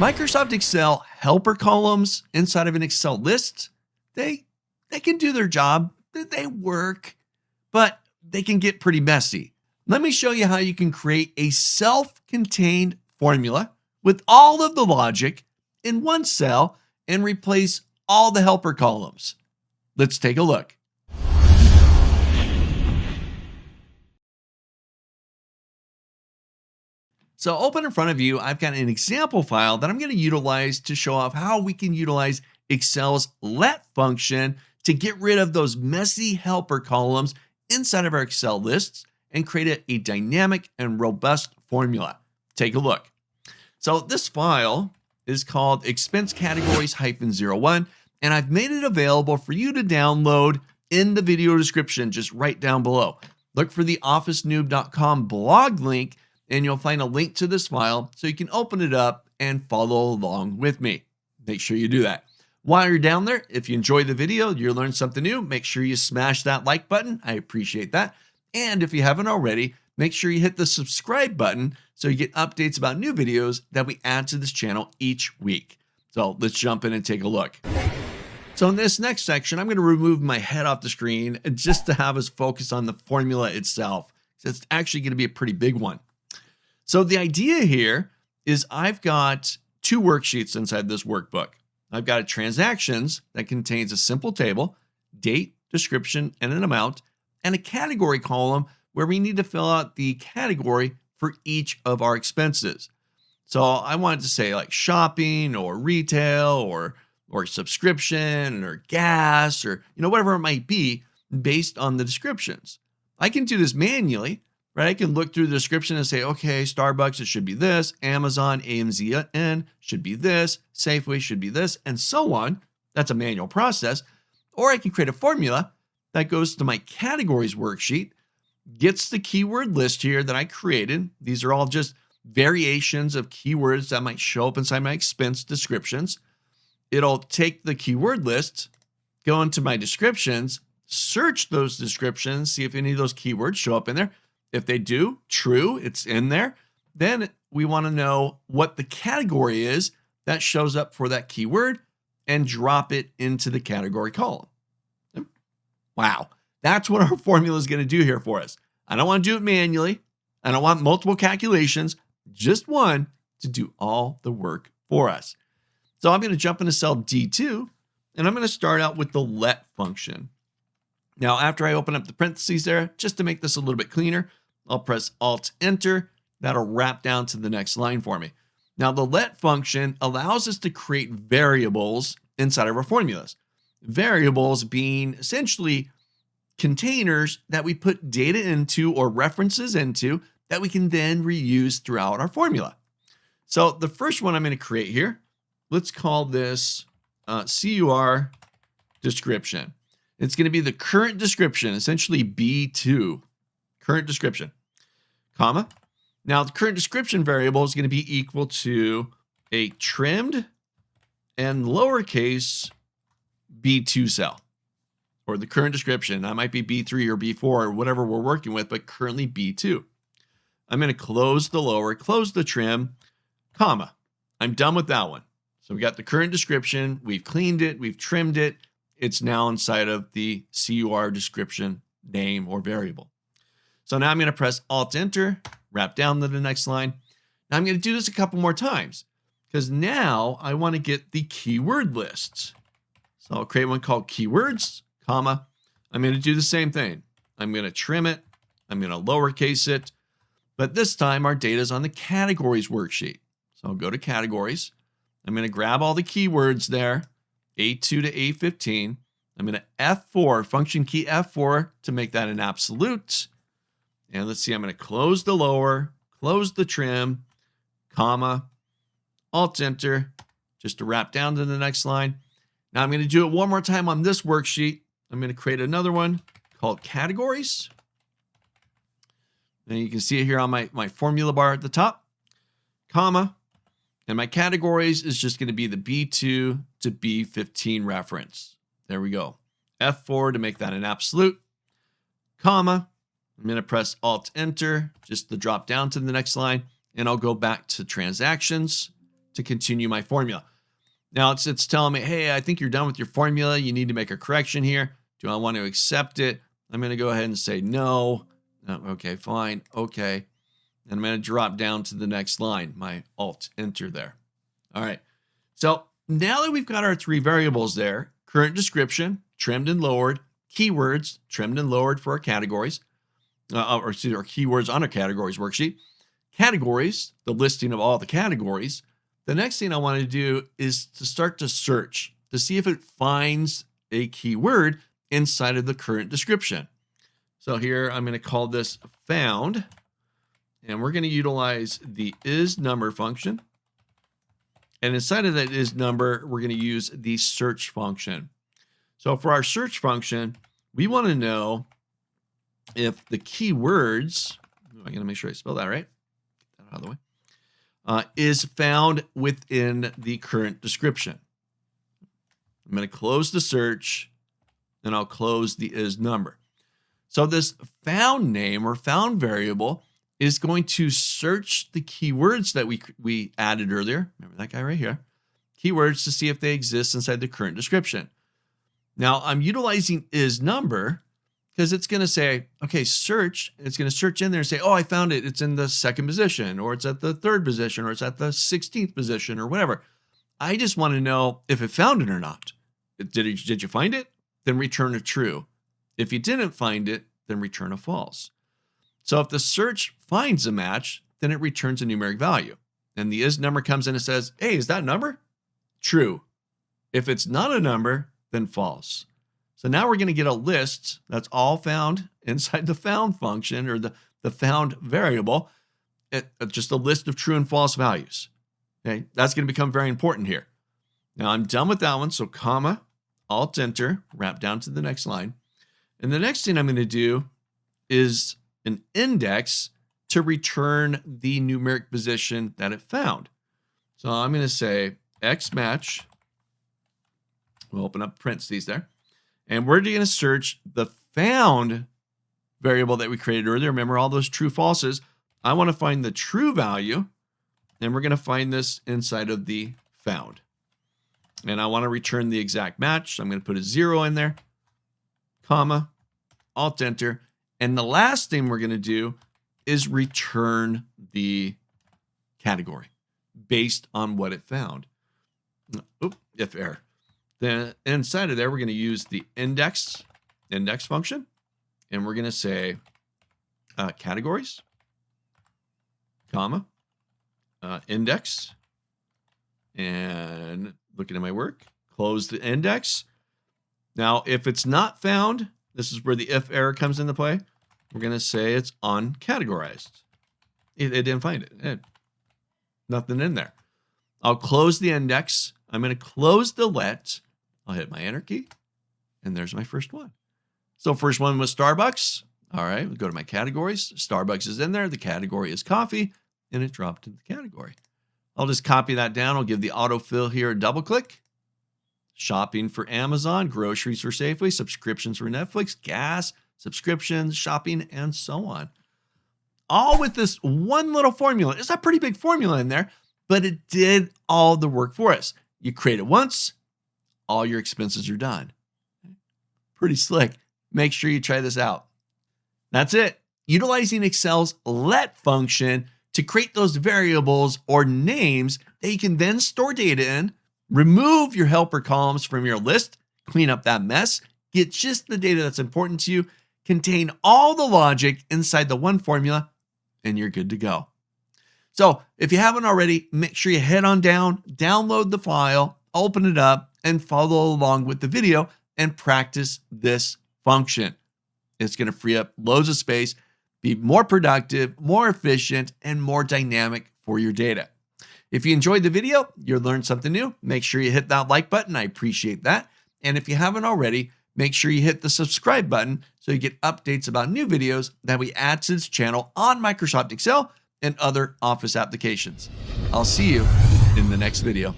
Microsoft Excel helper columns inside of an Excel list, they can do their job, they work, but they can get pretty messy. Let me show you how you can create a self-contained formula with all of the logic in one cell and replace all the helper columns. Let's take a look. So open in front of you, I've got an example file that I'm going to utilize to show off how we can utilize Excel's let function to get rid of those messy helper columns inside of our Excel lists and create a dynamic and robust formula. Take a look. So this file is called expense categories -01, and I've made it available for you to download in the video description, just right down below. Look for the OfficeNewb.com blog link, and you'll find a link to this file so you can open it up and follow along with me. Make sure you do that. While you're down there, if you enjoyed the video, you learned something new, make sure you smash that like button. I appreciate that. And if you haven't already, make sure you hit the subscribe button so you get updates about new videos that we add to this channel each week. So let's jump in and take a look. So in this next section, I'm going to remove my head off the screen just to have us focus on the formula itself. So it's actually going to be a pretty big one. So the idea here is I've got two worksheets inside this workbook. I've got a transactions that contains a simple table, date, description, and an amount, and a category column where we need to fill out the category for each of our expenses. So I wanted to say like shopping or retail or subscription or gas or whatever it might be based on the descriptions. I can do this manually, right? I can look through the description and say, okay, Starbucks, it should be this, Amazon, AMZN should be this, Safeway should be this, and so on. That's a manual process. Or I can create a formula that goes to my categories worksheet, gets the keyword list here that I created. These are all just variations of keywords that might show up inside my expense descriptions. It'll take the keyword list, go into my descriptions, search those descriptions, see if any of those keywords show up in there. If they do, true, it's in there. Then we want to know what the category is that shows up for that keyword and drop it into the category column. Wow, that's what our formula is going to do here for us. I don't want to do it manually. I don't want multiple calculations, just one to do all the work for us. So I'm going to jump into cell D2, and I'm going to start out with the let function. Now, after I open up the parentheses there, just to make this a little bit cleaner, I'll press Alt-Enter. That'll wrap down to the next line for me. Now, the let function allows us to create variables inside of our formulas. Variables being essentially containers that we put data into or references into that we can then reuse throughout our formula. So the first one I'm going to create here, let's call this CUR description. It's going to be the current description, essentially B2, current description, comma. Now the current description variable is going to be equal to a trimmed and lowercase B2 cell, or the current description. That might be B3 or B4 or whatever we're working with, but currently B2. I'm going to close the lower, close the trim, comma. I'm done with that one. So we got the current description, we've cleaned it, we've trimmed it. It's now inside of the CUR description name or variable. So now I'm going to press Alt-Enter, wrap down to the next line. Now I'm going to do this a couple more times because now I want to get the keyword lists. So I'll create one called keywords, comma. I'm going to do the same thing. I'm going to trim it. I'm going to lowercase it. But this time our data is on the categories worksheet. So I'll go to categories. I'm going to grab all the keywords there, A2 to A15. I'm going to F4, function key F4 to make that an absolute. And let's see, I'm going to close the lower, close the trim, comma, Alt-Enter, just to wrap down to the next line. Now I'm going to do it one more time on this worksheet. I'm going to create another one called categories. And you can see it here on my formula bar at the top, comma, and my categories is just going to be the B2 to B15 reference. There we go. F4 to make that an absolute, comma. I'm going to press Alt-Enter just to drop down to the next line, and I'll go back to transactions, to continue my formula. Now it's telling me, hey, I think you're done with your formula. You need to make a correction here. Do I want to accept it? I'm going to go ahead and say no. Okay, fine. Okay. And I'm going to drop down to the next line, my Alt Enter there. All right. So now that we've got our three variables there, current description, trimmed and lowered, keywords, trimmed and lowered for our categories, or keywords on our categories worksheet, categories, the listing of all the categories. The next thing I want to do is to start to search to see if it finds a keyword inside of the current description. So here I'm going to call this found, and we're going to utilize the isNumber function. And inside of that isNumber, we're going to use the search function. So for our search function, we want to know if the keywords, I got to make sure I spell that right, get that out of the way, is found within the current description. I'm going to close the search, and I'll close the isNumber. So this found name or found variable is going to search the keywords that we added earlier. Remember that guy right here? Keywords to see if they exist inside the current description. Now I'm utilizing isNumber because it's going to say, okay, search. It's going to search in there and say, oh, I found it. It's in the second position, or it's at the third position, or it's at the 16th position, or whatever. I just want to know if it found it or not. Did you find it? Then return a true. If you didn't find it, then return a false. So if the search finds a match, then it returns a numeric value. And the isNumber comes in and says, hey, is that a number? True. If it's not a number, then false. So now we're going to get a list that's all found inside the found function, or the found variable, just a list of true and false values. Okay, that's going to become very important here. Now I'm done with that one. So comma, Alt Enter, wrap down to the next line. And the next thing I'm going to do is an index to return the numeric position that it found. So I'm going to say XMATCH. We'll open up parentheses there. And we're going to search the found variable that we created earlier. Remember all those true falses. I want to find the true value, and we're going to find this inside of the found. And I want to return the exact match. So I'm going to put a 0 in there, comma, Alt Enter. And the last thing we're going to do is return the category based on what it found. Oop, if error. Then inside of there, we're going to use the index function, and we're going to say categories, comma, index, and looking at my work, close the index. Now, if it's not found, this is where the if error comes into play. We're going to say it's uncategorized. It didn't find it. Nothing in there. I'll close the index. I'm going to close the let. I'll hit my enter key, and there's my first one. So first one was Starbucks. All right, we'll go to my categories. Starbucks is in there. The category is coffee, and it dropped in the category. I'll just copy that down. I'll give the autofill here a double click. Shopping for Amazon, groceries for Safeway, subscriptions for Netflix, gas, subscriptions, shopping, and so on. All with this one little formula. It's a pretty big formula in there, but it did all the work for us. You create it once, all your expenses are done. Pretty slick. Make sure you try this out. That's it. Utilizing Excel's let function to create those variables or names that you can then store data in, remove your helper columns from your list, clean up that mess, get just the data that's important to you, contain all the logic inside the one formula, and you're good to go. So if you haven't already, make sure you head on down, download the file, open it up, and follow along with the video and practice this function. It's going to free up loads of space, be more productive, more efficient, and more dynamic for your data. If you enjoyed the video, you learned something new, make sure you hit that like button. I appreciate that. And if you haven't already, make sure you hit the subscribe button so you get updates about new videos that we add to this channel on Microsoft Excel and other Office applications. I'll see you in the next video.